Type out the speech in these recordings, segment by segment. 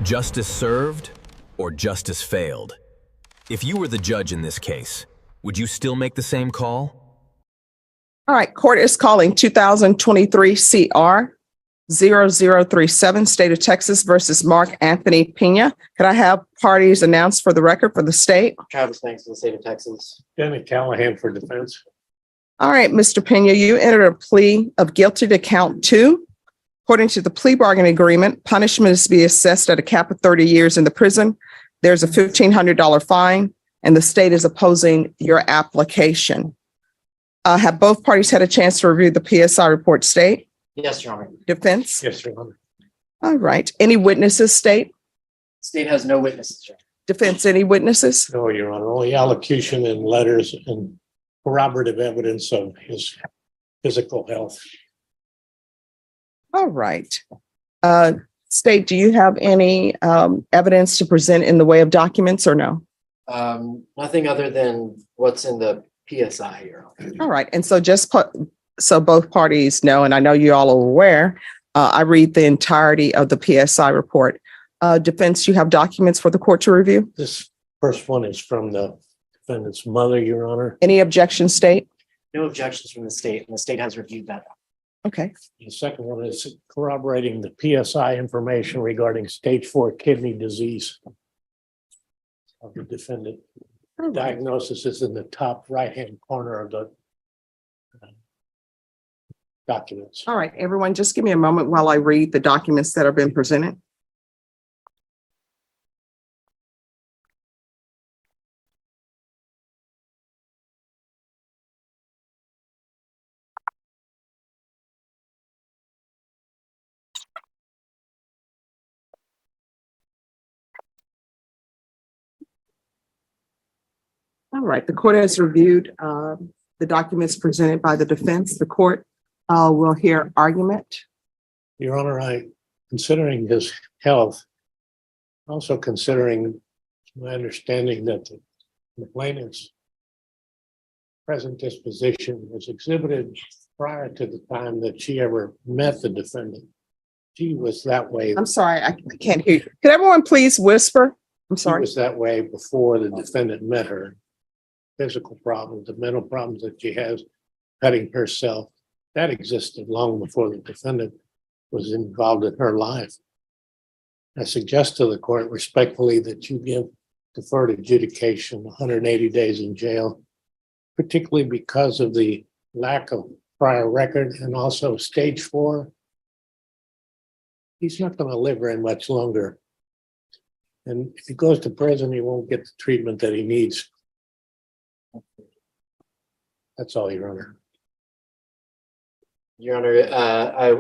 Justice served or justice failed? If you were the judge in this case, would you still make the same call? All right, court is calling 2023 CR 0037, State of Texas versus Mark Anthony Pena. Could I have parties announced for the record for the state? Travis Banks for the state of Texas. Danny Callahan for defense. All right, Mr. Pena, you entered a plea of guilty to count 2. According to the plea bargaining agreement, punishment is to be assessed at a cap of 30 years in the prison. There's a $1,500 fine, and the state is opposing your application. Have both parties had a chance to review the PSI report, state? Yes, Your Honor. Defense? Yes, Your Honor. All right. Any witnesses, state? State has no witnesses, Your Honor. Defense, any witnesses? No, Your Honor, only allocution and letters and corroborative evidence of his physical health. All right. State, do you have any evidence to present in the way of documents or no? Nothing other than what's in the PSI, Your Honor. All right. And so so both parties know, and I know you all are aware, I read the entirety of the PSI report. Defense, you have documents for the court to review? This first one is from the defendant's mother, Your Honor. Any objection, state? No objections from the state, and the state has reviewed that. Okay. The second one is corroborating the PSI information regarding stage 4 kidney disease of the defendant. All right. Diagnosis is in the top right-hand corner of the documents. All right, everyone, just give me a moment while I read the documents that have been presented. All right, the court has reviewed the documents presented by the defense. The court will hear argument. Your Honor, considering his health, also considering my understanding that the complainant's present disposition was exhibited prior to the time that she ever met the defendant. She was that way. I'm sorry, I can't hear you. Could everyone please whisper? I'm She sorry. was that way before the defendant met her. Physical problems, the mental problems that she has, cutting herself, that existed long before the defendant was involved in her life. I suggest to the court respectfully that you give deferred adjudication 180 days in jail, particularly because of the lack of prior record and also stage 4. He's not going to live very much longer. And if he goes to prison, he won't get the treatment that he needs. That's all, Your Honor. Your Honor,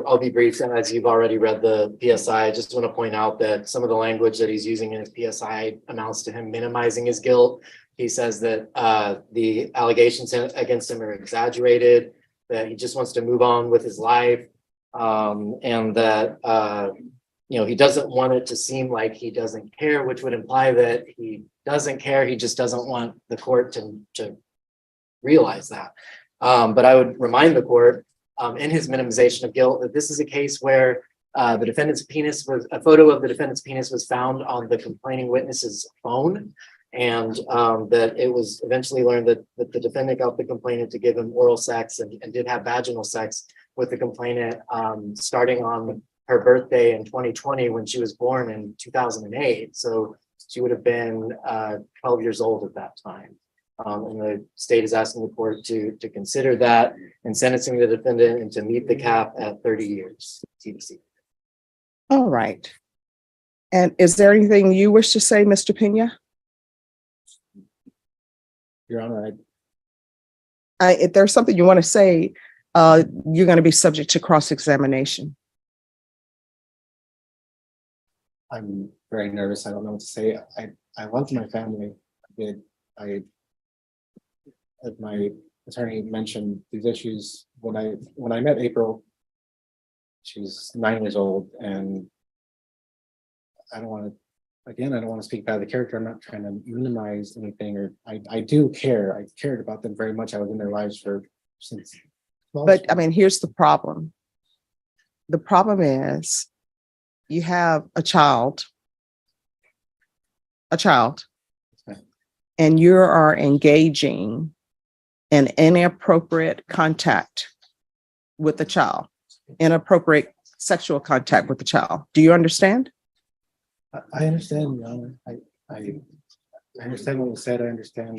I'll be brief. As you've already read the PSI, I just want to point out that some of the language that he's using in his PSI amounts to him minimizing his guilt. He says that the allegations against him are exaggerated, that he just wants to move on with his life, and that he doesn't want it to seem like he doesn't care, which would imply that he doesn't care. He just doesn't want the court to realize that. But I would remind the court in his minimization of guilt that this is a case where a photo of the defendant's penis was found on the complaining witness's phone, and that it was eventually learned that the defendant got the complainant to give him oral sex and did have vaginal sex with the complainant starting on her birthday in 2020 when she was born in 2008. So she would have been 12 years old at that time. And the state is asking the court to consider that and sentencing the defendant and to meet the cap at 30 years. TBC. All right. And is there anything you wish to say, Mr. Pena? Your Honor, If there's something you want to say, you're going to be subject to cross-examination. I'm very nervous. I don't know what to say. I love my family. As my attorney mentioned, these issues when I met April, she was 9 years old, and I don't want to speak bad of the character. I'm not trying to minimize anything, or I do care. I cared about them very much. I was in their lives since. But I mean, here's the problem. The problem is you have a child a child, Yes, ma'am. and you are engaging in inappropriate contact with the child, inappropriate sexual contact with the child. Do you understand? I understand, Your Honor. I understand what was said. I understand.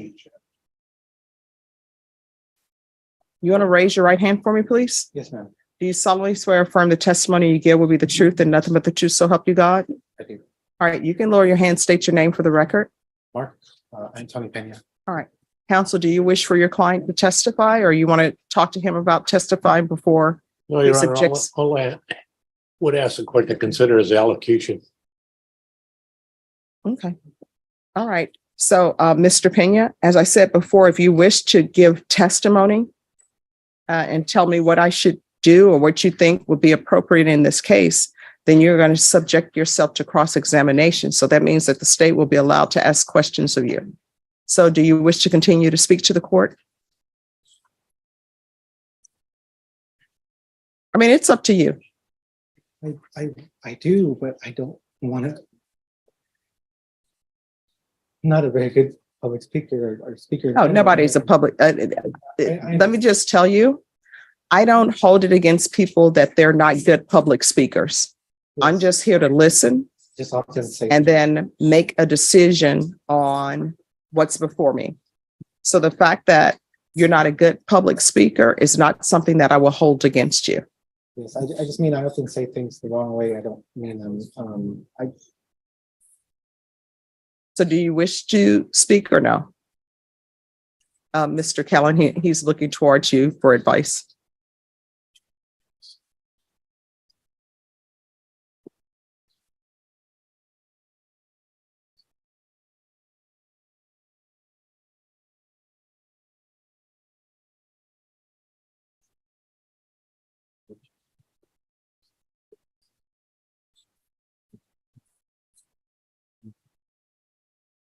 You want to raise your right hand for me, please? Yes, ma'am. Do you solemnly swear or affirm the testimony you give will be the truth and nothing but the truth, so help you God? I do. All right, you can lower your hand, state your name for the record. Mark, Anthony Pena. All right. Counsel, do you wish for your client to testify, or you want to talk to him about testifying before? No, Your He Honor, subjects- all I would ask the court to consider is allocution. Okay. All right. So, Mr. Pena, as I said before, if you wish to give testimony and tell me what I should do or what you think would be appropriate in this case, then you're going to subject yourself to cross-examination. So that means that the state will be allowed to ask questions of you. So do you wish to continue to speak to the court? I mean, it's up to you. I do, but I don't want to. Not a very good public speaker or speaker. Oh, nobody's a public. Let me just tell you, I don't hold it against people that they're not good public speakers. I'm just here to listen Just often say. and then make a decision on what's before me. So the fact that you're not a good public speaker is not something that I will hold against you. Yes, I just mean I often say things the wrong way. I don't mean them. So do you wish to speak or no? Mr. Kellen, he's looking towards you for advice.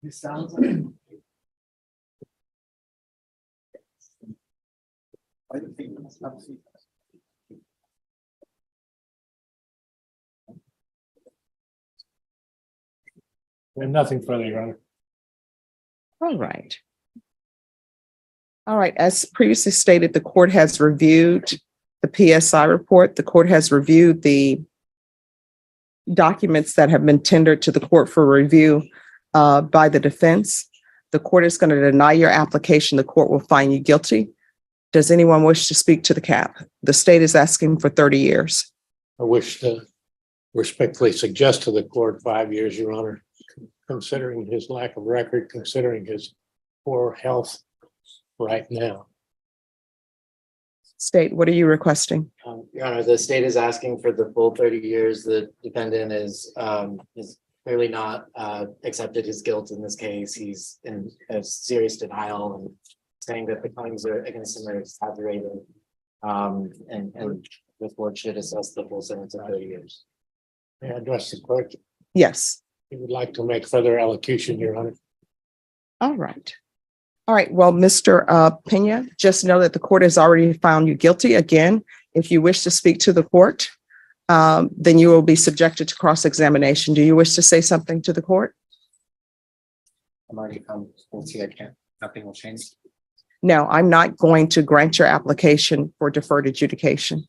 It sounds like. And nothing further, Your Honor. All right. All right, as previously stated, the court has reviewed the PSI report. The court has reviewed the documents that have been tendered to the court for review by the defense. The court is going to deny your application. The court will find you guilty. Does anyone wish to speak to the cap? The state is asking for 30 years. I wish to respectfully suggest to the court 5 years, Your Honor, considering his lack of record, considering his poor health right now. State, what are you requesting? Your Honor, the state is asking for the full 30 years. The defendant is clearly not accepted his guilt in this case. He's in a serious denial and saying that the claims are against him are exaggerated. And the court should assess the full sentence of 30 years. May I address the court? Yes. He would like to make further allocution, Your Honor. All right. All right. Well, Mr. Pena, just know that the court has already found you guilty. Again, if you wish to speak to the court, then you will be subjected to cross-examination. Do you wish to say something to the court? I'm already come. We'll see. I can't. Nothing will change. No, I'm not going to grant your application for deferred adjudication.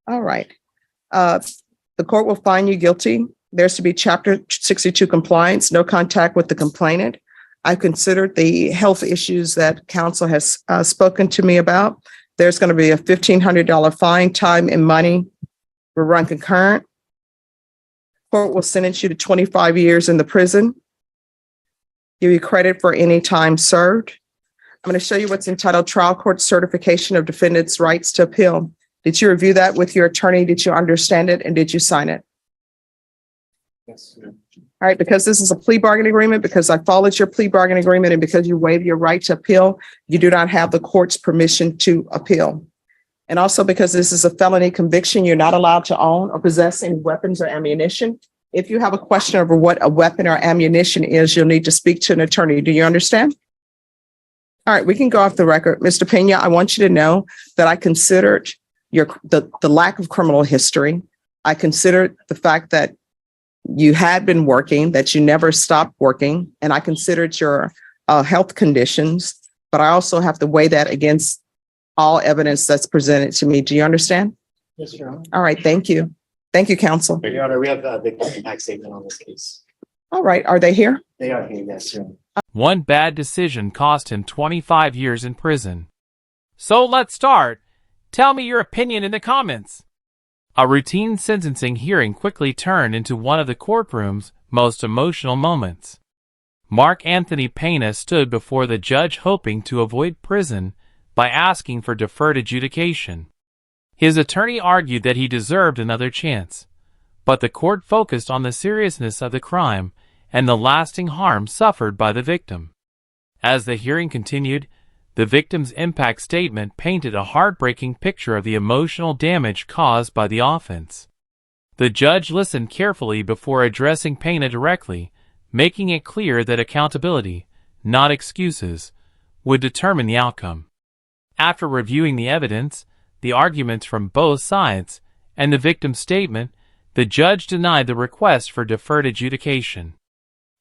All right. The court will find you guilty. There's to be Chapter 62 compliance, no contact with the complainant. I considered the health issues that counsel has spoken to me about. There's going to be a $1,500 fine, time and money will run concurrent. Court will sentence you to 25 years in the prison. Give you credit for any time served. I'm going to show you what's entitled Trial Court Certification of Defendant's Rights to Appeal. Did you review that with your attorney? Did you understand it? And did you sign it? Yes. All right, because this is a plea bargaining agreement, because I followed your plea bargaining agreement, and because you waive your right to appeal, you do not have the court's permission to appeal. And also because this is a felony conviction, you're not allowed to own or possess any weapons or ammunition. If you have a question over what a weapon or ammunition is, you'll need to speak to an attorney. Do you understand? All right, we can go off the record. Mr. Pena, I want you to know that I considered the lack of criminal history. I considered the fact that you had been working, that you never stopped working, and I considered your health conditions, but I also have to weigh that against all evidence that's presented to me. Do you understand? Yes, Your Honor. All right, thank you. Thank you, counsel. Your Honor, we have a victim impact statement on this case. All right, are they here? They are here, yes, Your Honor. One bad decision cost him 25 years in prison. So let's start. Tell me your opinion in the comments. A routine sentencing hearing quickly turned into one of the courtroom's most emotional moments. Mark Anthony Pena stood before the judge hoping to avoid prison by asking for deferred adjudication. His attorney argued that he deserved another chance, but the court focused on the seriousness of the crime and the lasting harm suffered by the victim. As the hearing continued, the victim's impact statement painted a heartbreaking picture of the emotional damage caused by the offense. The judge listened carefully before addressing Pena directly, making it clear that accountability, not excuses, would determine the outcome. After reviewing the evidence, the arguments from both sides, and the victim's statement, the judge denied the request for deferred adjudication.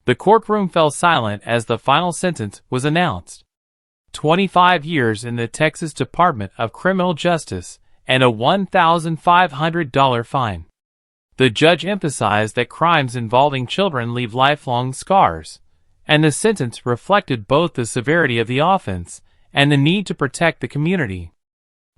The courtroom fell silent as the final sentence was announced. 25 years in the Texas Department of Criminal Justice and a $1,500 fine. The judge emphasized that crimes involving children leave lifelong scars, and the sentence reflected both the severity of the offense and the need to protect the community.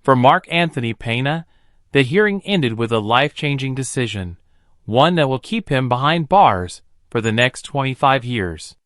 For Mark Anthony Pena, the hearing ended with a life-changing decision, one that will keep him behind bars for the next 25 years.